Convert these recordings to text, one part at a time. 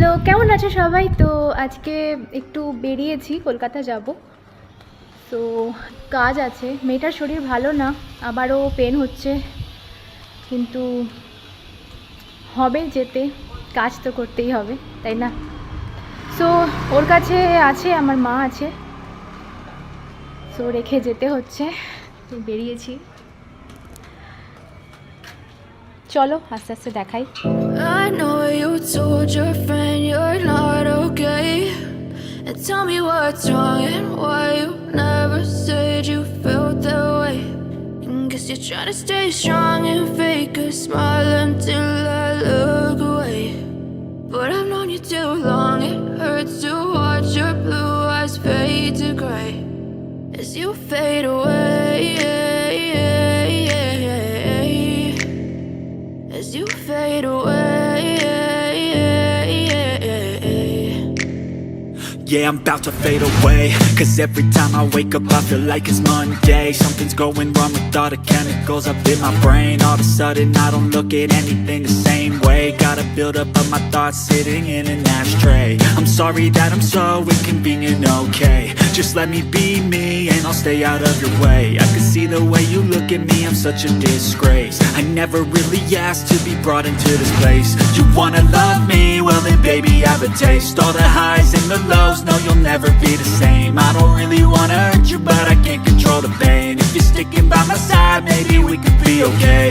Hello, কেমন আছো সবাই? তো আজকে একটু বেরিয়েছি, কলকাতা যাব। তো কাজ আছে, মেয়েটার শরীর ভালো না, আবারও পেন হচ্ছে, কিন্তু হবে যেতে, কাজ তো করতেই হবে, তাই না? সো ওর কাছে আছে, আমার মা আছে, সো রেখে যেতে হচ্ছে। তো বেরিয়েছি, চলো আস্তে আস্তে দেখাই। I know you told your friend you're not okay, and tell me what's wrong and why you never said you felt that way. And guess you're trying to stay strong and fake a smile until I look away. But I've known you too long, it hurts to watch your blue eyes fade to gray as you fade away, as you fade away. Yeah, I'm about to fade away, 'cause every time I wake up I feel like it's Monday. Something's going wrong with all the chemicals up in my brain. All of a sudden I don't look at anything the same way. Gotta build up of my thoughts sitting in an ashtray. I'm sorry that I'm so inconvenient, okay? Just let me be me and I'll stay out of your way. I can see the way you look at me, I'm such a disgrace. I never really asked to be brought into this place. You wanna love me? Well then baby I have a taste. All the highs and the lows, no you'll never be the same. I don't really wanna hurt you but I can't control the pain. If you're sticking by my side maybe we could be okay.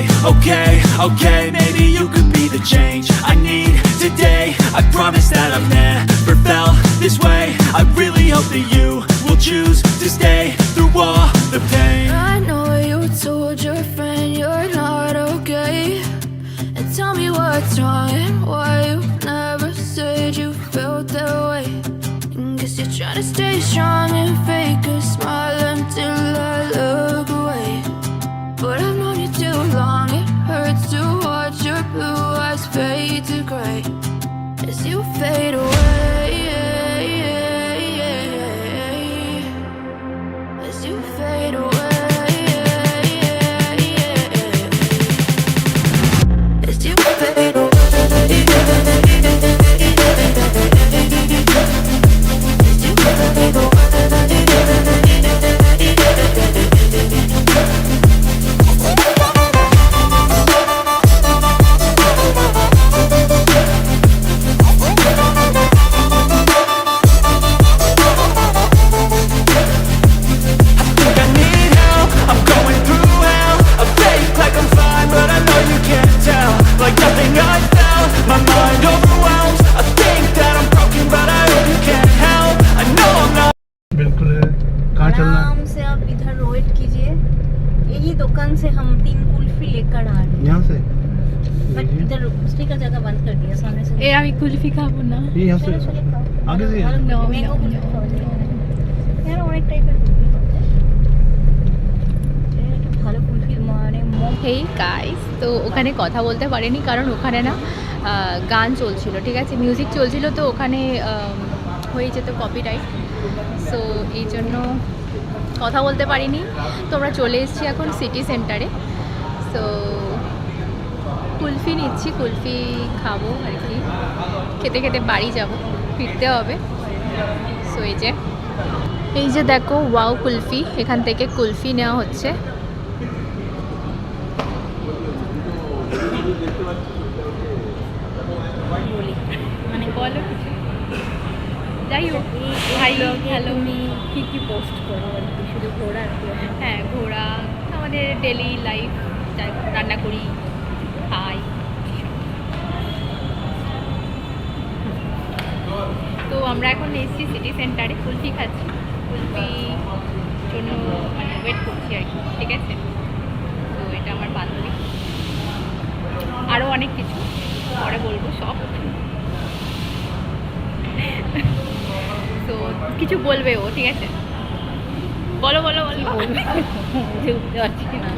Okay, maybe you could be the change I need today. I promise that I've never felt this way. I really hope that you will choose to stay through all the pain. I know you told your friend you're not okay, and tell me what's wrong and why you never said you felt that way. And guess you're trying to stay strong and fake a smile until I look away. But I've known you too long, it hurts to watch your blue eyes fade to gray as you fade away, as you fade away, as you fade away, as you fade away. I need help, I'm going through hell. I fake like I'm fine, but I know you can't tell. Like nothing I felt, my mind overwhelms. I think that I'm broken, but I hope you can't help. I know I'm not. बिल्कुल है। कहाँ चलना है? आराम से आप इधर wait कीजिए, यही दुकान से हम 3 कुल्फी लेकर आ रहे हैं। यहाँ से बट इधर स्पीकर जगह बंद कर दिया सामने से। ए আমি কুলফি খাবো না। ये यहाँ से आगे से यहाँ। No, mango no, kulfi no. খাওয়া যায় এখানে অনেক টাইপের কুলফি পাওয়া যায়। এটা ভালো কুলফি মানে হেই গাইস, তো ওখানে কথা বলতে পারিনি কারণ ওখানে না গান চলছিল, ঠিক আছে, মিউজিক চলছিল, তো ওখানে হয়ে যেত কপিরাইট, সো এই জন্য কথা বলতে পারিনি। তো আমরা চলে এসেছি এখন সিটি সেন্টারে, সো কুলফি নিচ্ছি, কুলফি খাবো আর কি, খেতে খেতে বাড়ি যাব, ফিরতে হবে। সো এই যে দেখো ওয়াও কুলফি, এখান থেকে কুলফি নেওয়া হচ্ছে। মানে বলো কিছু, যাই হোক ভাই হ্যালো, কি কি পোস্ট করো আর কি, শুধু ঘোরা আর কি? হ্যাঁ ঘোরা, আমাদের ডেলি লাইফ, রান্না করি, খাই। তো আমরা এখন এসেছি সিটি সেন্টারে, কুলফি খাচ্ছি, কুলফি জন্য মানে ওয়েট করছি আর কি, ঠিক আছে। তো এটা আমার বান্ধবী, আরও অনেক কিছু পরে বলবো সব। তো কিছু বলবে ও, ঠিক আছে, বলো বলো বলো। বুঝতে পারছি না।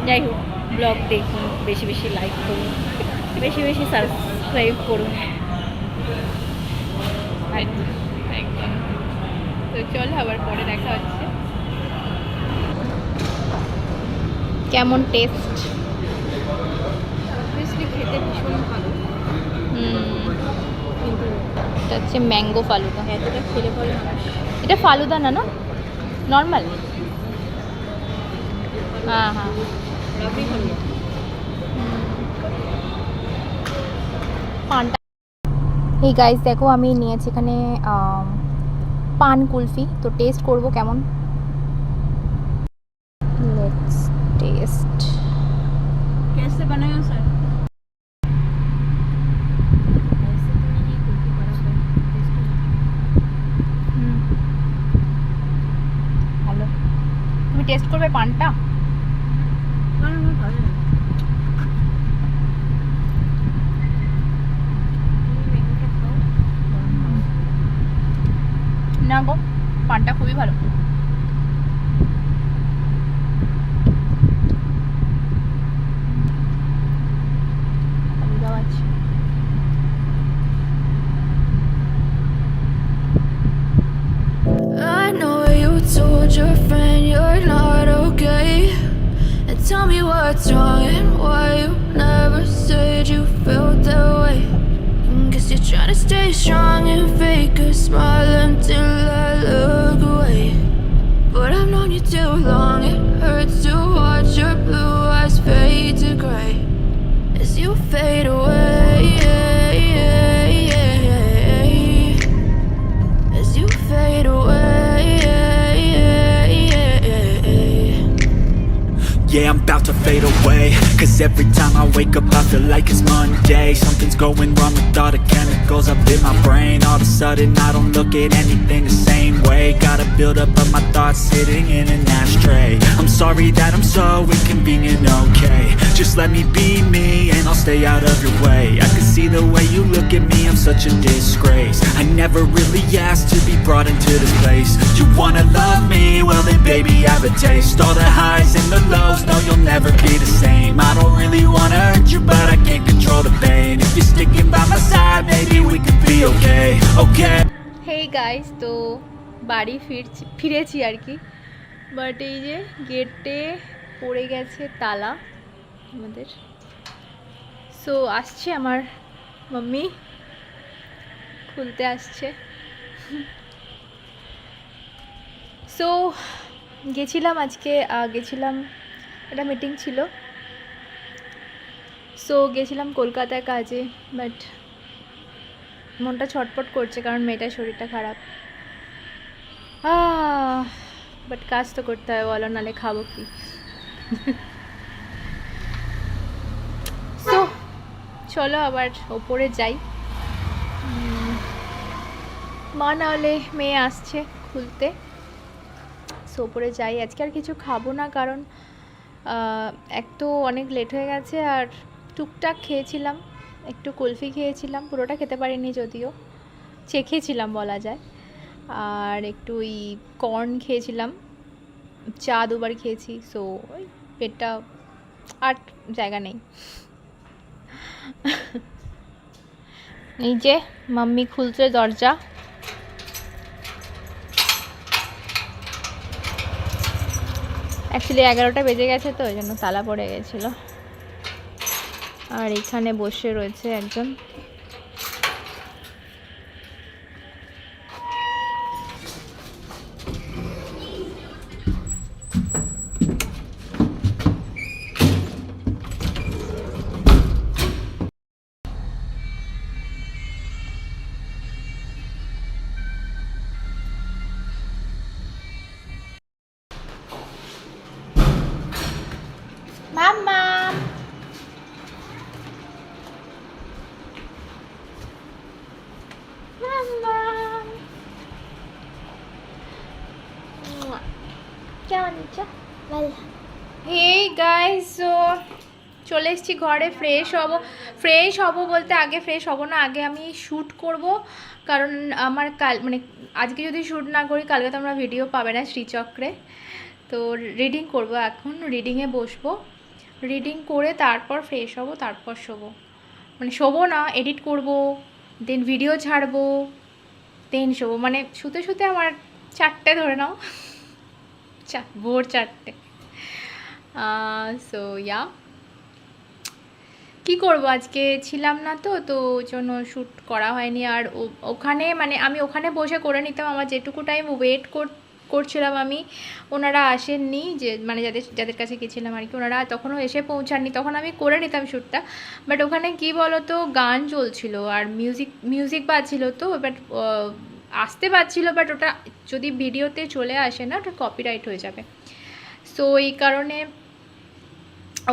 যাই হোক, ব্লগ দেখুন, বেশি বেশি লাইক করুন, বেশি বেশি সাবস্ক্রাইব করুন। একদম। তো চল আবার পরে দেখা হচ্ছে। কেমন টেস্ট? অবভিয়াসলি খেতে ভীষণ ভালো। হচ্ছে ম্যাঙ্গো ফালুদা। এতটা খেলে পরে এটা ফালুদা না, না নর্মাল? হ্যাঁ হ্যাঁ। রাবড়ি ফালুদা। পানটা এই গাইস দেখো আমি নিয়েছি এখানে পান কুলফি, তো টেস্ট করব কেমন। Let's test. कैसे बनेगा सर? ऐसे तो नहीं कुल्फी खराब है, ভালো। তুমি টেস্ট করবে পানটা? ना भालो ना। না গো, পানটা খুবই ভালো। I know you told your friend you're not okay. And tell me what's wrong and why you never said you felt that way. Guess you're trying to stay strong and fake a smile until I look away. But I've known you too long, it hurts to watch your blue eyes fade to gray as you fade away. As you fade away. Yeah, I'm about to fade away. Cause every time I wake up I feel like it's Monday. Something's going wrong with all the chemicals up in my brain. All of a sudden I don't look at anything the same way. Gotta build up of my thoughts sitting in an ashtray. I'm sorry that I'm so inconvenient, okay. Just let me be me and I'll stay out of your way. I can see the way you look at me, I'm such a disgrace. I never really asked to be brought into this place. You wanna love me? Well then baby have a taste. All the highs and the lows, no you'll never be the same. I don't really wanna hurt you but I can't control the pain. If you're sticking by my side maybe we could be okay, okay. Hey guys, তো বাড়ি ফিরেছি আর কি, but এই যে গেটে পড়ে গেছে তালা আমাদের। সো আসছে আমার মাম্মি, খুলতে আসছে। সো গেছিলাম আজকে, গেছিলাম একটা মিটিং ছিল, সো গেছিলাম কলকাতায় কাজে, বাট মনটা ছটপট করছে কারণ মেয়েটার শরীরটা খারাপ। বাট কাজ তো করতে হবে বলো, নাহলে খাবো কি। সো চলো আবার ওপরে যাই, মা না হলে মেয়ে আসছে খুলতে। সো ওপরে যাই, আজকে আর কিছু খাবো না কারণ এক তো অনেক লেট হয়ে গেছে, আর টুকটাক খেয়েছিলাম, একটু কুলফি খেয়েছিলাম, পুরোটা খেতে পারিনি যদিও, চেখেছিলাম বলা যায়, আর একটু ওই কর্ন খেয়েছিলাম, চা দুবার খেয়েছি। সো ওই পেটটা আর জায়গা নেই। এই যে মাম্মি খুলছে দরজা, অ্যাকচুয়ালি 11টা বেজে গেছে তো ওই জন্য তালা পড়ে গেছিলো। আর এখানে বসে রয়েছে একজন, মাম্মা হেই গাইস, সো চলে এসেছি ঘরে, ফ্রেশ হব বলতে আগে ফ্রেশ হব না, আগে আমি শ্যুট করব, কারণ আমার মানে আজকে যদি শ্যুট না করি কালকে তো আমরা ভিডিও পাবে না শ্রীচক্রে। তো রিডিং করব, এখন রিডিংয়ে বসবো, রিডিং করে তারপর ফ্রেশ হব, তারপর শোবো, মানে শোবো না, এডিট করব, দেন ভিডিও ছাড়বো, দেন শোবো, মানে শুতে শুতে আমার 4টে ধরে নাও, ভোর 4টে। সো ইয়া, কি করব, আজকে ছিলাম না তো, তো ওই জন্য শ্যুট করা হয়নি। আর ওখানে মানে আমি ওখানে বসে করে নিতাম, আমার যেটুকু টাইম ওয়েট করছিলাম আমি, ওনারা আসেননি, যে মানে যাদের যাদের কাছে গেছিলাম আর কি, ওনারা তখনও এসে পৌঁছাননি, তখন আমি করে নিতাম শ্যুটটা। বাট ওখানে কি বলো তো, গান চলছিল আর মিউজিক বাজছিল, তো বাট আসতে পারছিল, বাট ওটা যদি ভিডিওতে চলে আসে না, ওটা কপিরাইট হয়ে যাবে। সো এই কারণে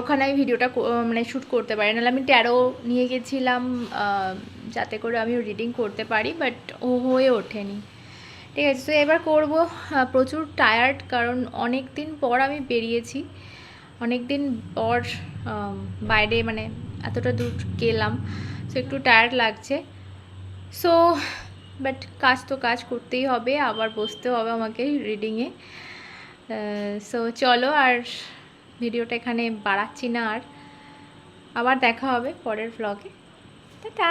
ওখানে আমি ভিডিওটা মানে শ্যুট করতে পারি, নাহলে আমি ট্যারো নিয়ে গেছিলাম যাতে করে আমি রিডিং করতে পারি, বাট ও হয়ে ওঠেনি। ঠিক আছে, তো এবার করব। প্রচুর টায়ার্ড, কারণ অনেক দিন পর আমি বেরিয়েছি, অনেক দিন পর বাইরে মানে এতটা দূর গেলাম, সো একটু টায়ার্ড লাগছে। সো বাট কাজ তো কাজ করতেই হবে, আবার বসতে হবে আমাকে রিডিংয়ে। সো চলো, আর ভিডিওটা এখানে বাড়াচ্ছি না, আর আবার দেখা হবে পরের ভ্লগে। টাটা।